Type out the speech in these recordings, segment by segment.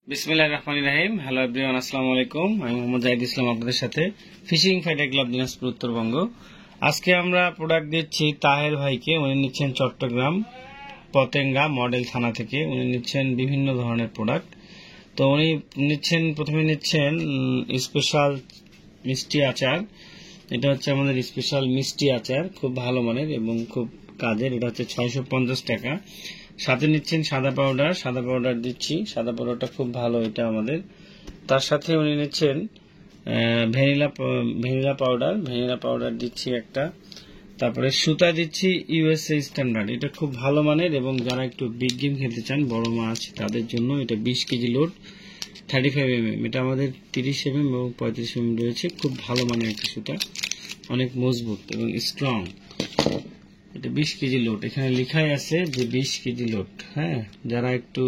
বিসমিল্লাহির রহমানির রহিম। Hello everyone, আসসালামু আলাইকুম। আমি মোহাম্মদ জাহিদ ইসলাম, আপনাদের সাথে fishing fighter club Dinajpur Uttarbanga. আজকে আমরা প্রোডাক্ট দিচ্ছি তাহের ভাইকে। উনি নিচ্ছেন চট্টগ্রাম পতেঙ্গা মডেল থানা থেকে। উনি নিচ্ছেন বিভিন্ন ধরনের প্রোডাক্ট। তো উনি প্রথমে নিচ্ছেন স্পেশাল মিষ্টি আচার। এটা হচ্ছে আমাদের স্পেশাল মিষ্টি আচার, খুব ভালো মানের এবং খুব কাজের। এটা হচ্ছে 650 টাকা। সাথে নিচ্ছেন সাদা পাউডার দিচ্ছি। সাদা পাউডারটা খুব ভালো, এটা আমাদের। তার সাথে উনি নিচ্ছেন ভ্যানিলা পাউডার দিচ্ছি একটা। তারপরে সুতা দিচ্ছি ইউএসএ স্ট্যান্ডার্ড, এটা খুব ভালো মানের এবং যারা একটু বিগ গেম খেলতে চান, বড় মাছ, তাদের জন্য এটা 20 কেজি লোড, 35 mm। এটা আমাদের 30 mm এবং 35 mm রয়েছে। খুব ভালো মানের একটা সুতা, অনেক মজবুত এবং স্ট্রং। এটা 20 কেজি লোড, এখানে লেখাই আছে যে 20 কেজি লোড। হ্যাঁ, যারা একটু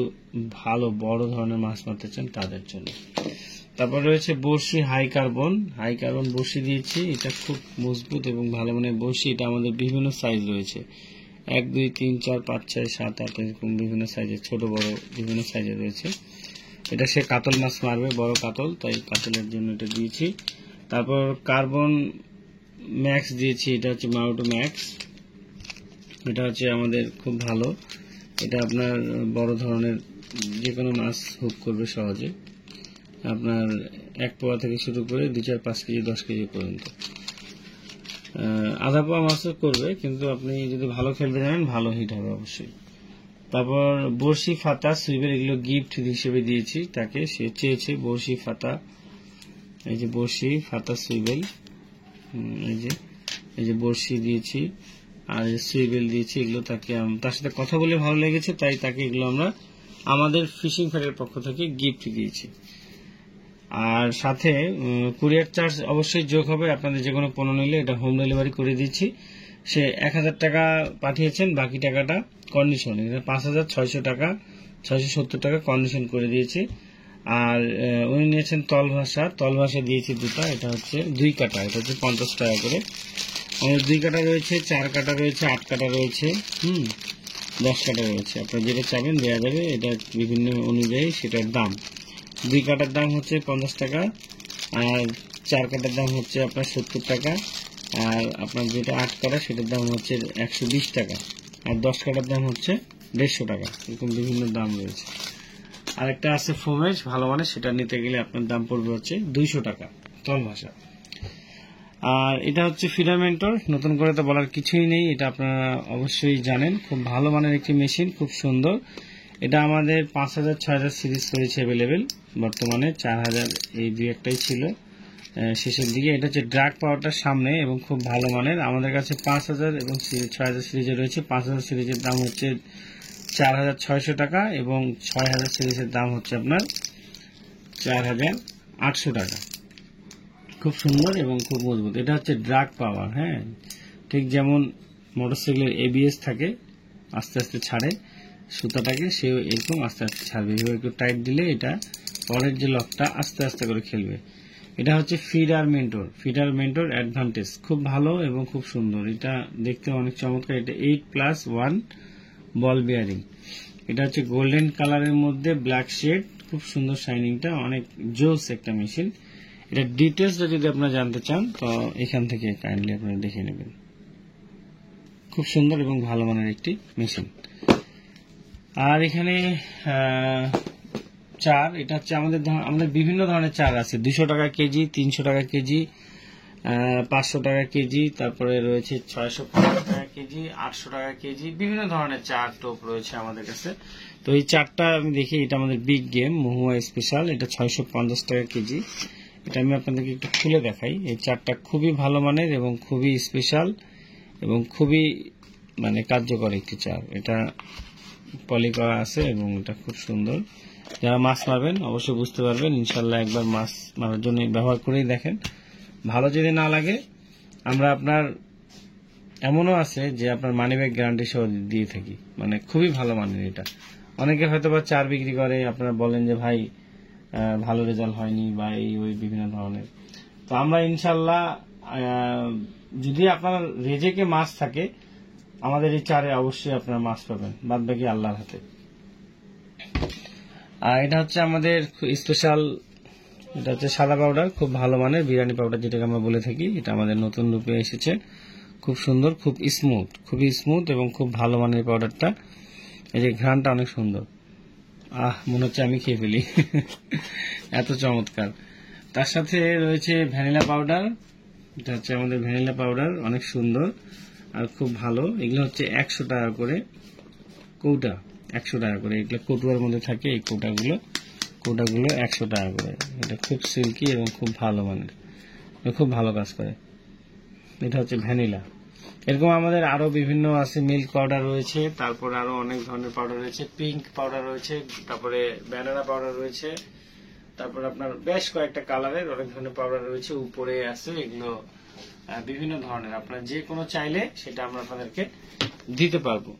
ভালো বড় ধরনের মাছ মারতে চান তাদের জন্য। তারপর রয়েছে বড়শি হাই কার্বন বড়শি দিয়েছি। এটা খুব মজবুত এবং ভালো মানের বড়শি। এটা আমাদের বিভিন্ন সাইজ রয়েছে, 1, 2, 3, 4, 5, 6, 7, 8 এরকম বিভিন্ন সাইজের, ছোট বড় বিভিন্ন সাইজের রয়েছে। এটা সে কাতল মাছ মারবে, বড় কাতল, তাই কাতলের জন্য এটা দিয়েছি। তারপর কার্বন ম্যাক্স দিয়েছি, এটা হচ্ছে মাউটো ম্যাক্স। এটা হচ্ছে আমাদের খুব ভালো। এটা আপনার বড় ধরনের যে কোনো মাছ হুক করবে সহজে। আপনার 1 পোয়া থেকে শুরু করে 2, 4, 5 কেজি 10 কেজি পর্যন্ত, আধা পোয়া মাছও করবে, কিন্তু আপনি যদি ভালো খেলতে জানেন ভালো হিট হবে অবশ্যই। তারপর বড়শি ফাতা সুইবেল, এগুলো গিফট হিসেবে দিয়েছি তাকে, সে চেয়েছে বড়শি ফাতা। এই যে বড়শি ফাতা সুইবেল, এই যে বড়শি দিয়েছি আর সুইবেল দিয়েছি। এগুলো তাকে, তার সাথে কথা বলে ভালো লেগেছে, তাই তাকে এগুলো আমরা আমাদের ফিশিং ফাইটের পক্ষ থেকে গিফট দিয়েছি। আর সাথে কুরিয়ার চার্জ অবশ্যই যোগ হবে। আপনাদের যে কোনো পণ্য নিলে এটা হোম ডেলিভারি করে দিচ্ছি। সে 1000 টাকা পাঠিয়েছেন, বাকি টাকাটা কন্ডিশন, এটা 5600 টাকা, 670 টাকা কন্ডিশন করে দিয়েছি। আর উনি নিয়েছেন তল ভাষা দিয়েছি দুটা। এটা হচ্ছে 2 কাটা, এটা হচ্ছে 50 টাকা করে। আমাদের 2 কাটা রয়েছে, 4 কাটা রয়েছে, 8 কাটা রয়েছে, 10 কাটা রয়েছে। আপনার যেটা চাবেন দেওয়া যাবে, এটা বিভিন্ন অনুযায়ী সেটার দাম। 2 কাটার দাম হচ্ছে 50 টাকা, আর 4 কাটার দাম হচ্ছে আপনার 70 টাকা, আর আপনার যেটা 8 কাটা সেটার দাম হচ্ছে 120 টাকা, আর 10 কাটার দাম হচ্ছে 150 টাকা। এরকম বিভিন্ন দাম রয়েছে। আরেকটা আছে ফোমেজ ভালো মানে, সেটা নিতে গেলে আপনার দাম পড়বে হচ্ছে 200 টাকা তল ভাষা। আর এটা হচ্ছে ফিডামেন্টর, নতুন করে তো বলার কিছুই নেই, এটা আপনারা অবশ্যই জানেন। খুব ভালো মানের একটি মেশিন, খুব সুন্দর। এটা আমাদের 5000, 6000 সিরিজ রয়েছে অ্যাভেলেবেল, বর্তমানে 4000 এই 2-1টাই ছিল শেষের দিকে। এটা হচ্ছে ড্রাগ পাওয়ারটার সামনে এবং খুব ভালো মানের। আমাদের কাছে 5000 এবং 6000 সিরিজে রয়েছে। 5000 সিরিজের দাম হচ্ছে 4600 টাকা এবং 6000 সিরিজের দাম হচ্ছে আপনার 4800 টাকা। খুব সুন্দর এবং খুব মজবুত। এটা হচ্ছে ড্রাগ পাওয়ার। হ্যাঁ, ঠিক যেমন মোটরসাইকেলের এবিএস থাকে, আস্তে আস্তে ছাড়ে সুতাটাকে, সেও এরকম আস্তে আস্তে ছাড়বে। এভাবে একটু টাইট দিলে এটা পরের যে লকটা আস্তে আস্তে করে খেলবে। এটা হচ্ছে ফিডার মেন্টর অ্যাডভান্টেজ, খুব ভালো এবং খুব সুন্দর। এটা দেখতে অনেক চমৎকার। এটা 8+1 বল বিয়ারিং। এটা হচ্ছে গোল্ডেন কালারের মধ্যে ব্ল্যাক শেড, খুব সুন্দর শাইনিংটা, অনেক জোস একটা মেশিন। এটা ডিটেলসটা যদি আপনারা জানতে চান তো এখান থেকে কাইন্ডলি আপনারা দেখে নেবেন। খুব সুন্দর এবং ভালো মানের একটি মেশিন। আর এখানে চার, এটা হচ্ছে আমাদের বিভিন্ন ধরনের চার আছে। 200 টাকা কেজি, 300 টাকা কেজি, 500 টাকা কেজি, তারপরে রয়েছে 650 টাকা কেজি, 800 টাকা কেজি, বিভিন্ন ধরনের চার টোপ রয়েছে আমাদের কাছে। তো এই চারটা আমি দেখি, এটা আমাদের বিগ গেম মহুয়া স্পেশাল, এটা 650 টাকা কেজি। এটা আমি আপনাদেরকে একটু খুলে দেখাই। এই চারটা খুবই ভালো মানের এবং খুবই স্পেশাল এবং খুবই মানে কার্যকর একটি চার। এটা পলি করা আছে এবং এটা খুব সুন্দর। যারা মাছ মারবেন অবশ্যই বুঝতে পারবেন, ইনশাল্লাহ একবার মাছ মারার জন্য ব্যবহার করেই দেখেন। ভালো যদি না লাগে, আমরা আপনার এমনও আছে যে আপনার মানি ব্যাগ গ্যারান্টি সহ দিয়ে থাকি, মানে খুবই ভালো মানের। এটা অনেকে হয়তো বা চার বিক্রি করে, আপনারা বলেন যে ভাই ভালো রেজাল্ট হয়নি বা এই ওই বিভিন্ন ধরনের। তো আমরা ইনশাল্লাহ যদি আপনার রেজেকে মাছ থাকে, আমাদের এই চারে অবশ্যই আপনারা মাছ পাবেন, বাদ বাকি আল্লাহর হাতে। আর এটা হচ্ছে আমাদের স্পেশাল, এটা হচ্ছে সাদা পাউডার, খুব ভালো মানের বিরিয়ানি পাউডার যেটাকে আমরা বলে থাকি। এটা আমাদের নতুন রূপে এসেছে, খুব সুন্দর, খুব স্মুথ, খুবই স্মুথ এবং খুব ভালো মানের পাউডারটা। এই যে ঘ্রাণটা অনেক সুন্দর, মনে হচ্ছে আমি খেয়ে ফেলি এত চমৎকার। তার সাথে রয়েছে ভ্যানিলা পাউডার, এটা হচ্ছে আমাদের ভ্যানিলা পাউডার, অনেক সুন্দর আর খুব ভালো। এগুলো হচ্ছে 100 টাকা করে কৌটা, 100 টাকা করে। এগুলো কৌটার মধ্যে থাকে, এই কৌটাগুলো 100 টাকা করে। এটা খুব সিল্কি এবং খুব ভালো মানের, খুব ভালো কাজ করে। এটা হচ্ছে ভ্যানিলা। এরকম আমাদের আরো বিভিন্ন আছে, মিল্ক পাউডার রয়েছে, তারপর আরো অনেক ধরনের পাউডার রয়েছে, পিঙ্ক পাউডার রয়েছে, তারপরে ব্যানানা পাউডার রয়েছে, তারপর আপনার বেশ কয়েকটা কালারের অনেক ধরনের পাউডার রয়েছে উপরে আছে। এগুলো বিভিন্ন ধরনের, আপনার যে কোনো চাইলে সেটা আমরা আপনাদেরকে দিতে পারবো।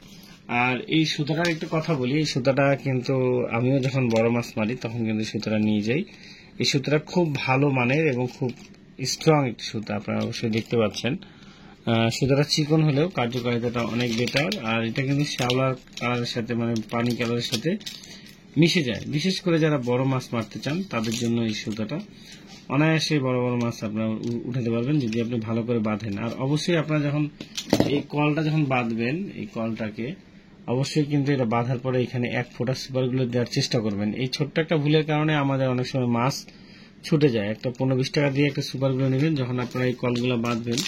আর এই সুতাটার একটু কথা বলি, এই সুতাটা কিন্তু আমিও যখন বড় মাছ মারি তখন কিন্তু সুতাটা নিয়ে যাই। এই সুতাটা খুব ভালো মানের এবং খুব স্ট্রং একটি সুতা, আপনারা অবশ্যই দেখতে পাচ্ছেন। সুতাটা চিকন হলেও কার্যকারিতাটা অনেক বেটার। আর এটা কিন্তু শ্যাওলার কালারের সাথে, মানে পানি কালারের সাথে মিশে যায়। বিশেষ করে যারা বড় মাছ মারতে চান তাদের জন্য এই সুতাটা অনায়াসে বড় বড় মাছ আপনারা উঠাতে পারবেন যদি আপনি ভালো করে বাঁধেন। আর অবশ্যই আপনারা যখন এই কলটা যখন বাঁধবেন, এই কলটাকে অবশ্যই কিন্তু এটা বাঁধার পরে এখানে 1 ফোঁটা সুপারগুলো দেওয়ার চেষ্টা করবেন। এই ছোট্ট একটা ভুলের কারণে আমাদের অনেক সময় মাছ ছুটে যায়। একটা 15-20 টাকা দিয়ে একটা সুপারগুলো নেবেন, যখন আপনারা এই কলগুলো বাঁধবেন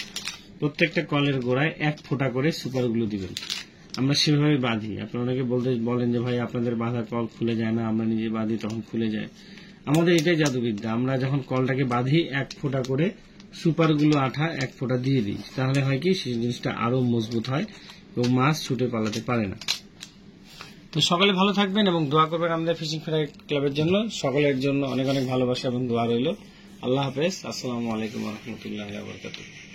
প্রত্যেকটা কলের গোড়ায় 1 ফোঁটা করে সুপারগুলো দিবেন। আমরা সেভাবে বাঁধি। আপনারা অনেকে বলেন যে ভাই আপনাদের বাঁধা কল খুলে যায় না, আমরা নিজে বাঁধি তখন খুলে যায়। আমাদের এটাই জাদুবিদ্যা, আমরা যখন কলটাকে বাঁধি 1 ফোঁটা করে সুপারগুলো আঠা 1 ফোঁটা দিয়ে দিই, তাহলে হয় কি সেই জিনিসটা আরো মজবুত হয় এবং মাছ ছুটে পালাতে পারে না। তো সকলে ভালো থাকবেন এবং দোয়া করবেন আমাদের ফিশিং ফ্রাই ক্লাবের জন্য। সকলের জন্য অনেক অনেক ভালোবাসা এবং দোয়া রইল। আল্লাহ হাফেজ। আসসালামু আলাইকুম ওয়া রাহমাতুল্লাহি ওয়া বারাকাতুহু।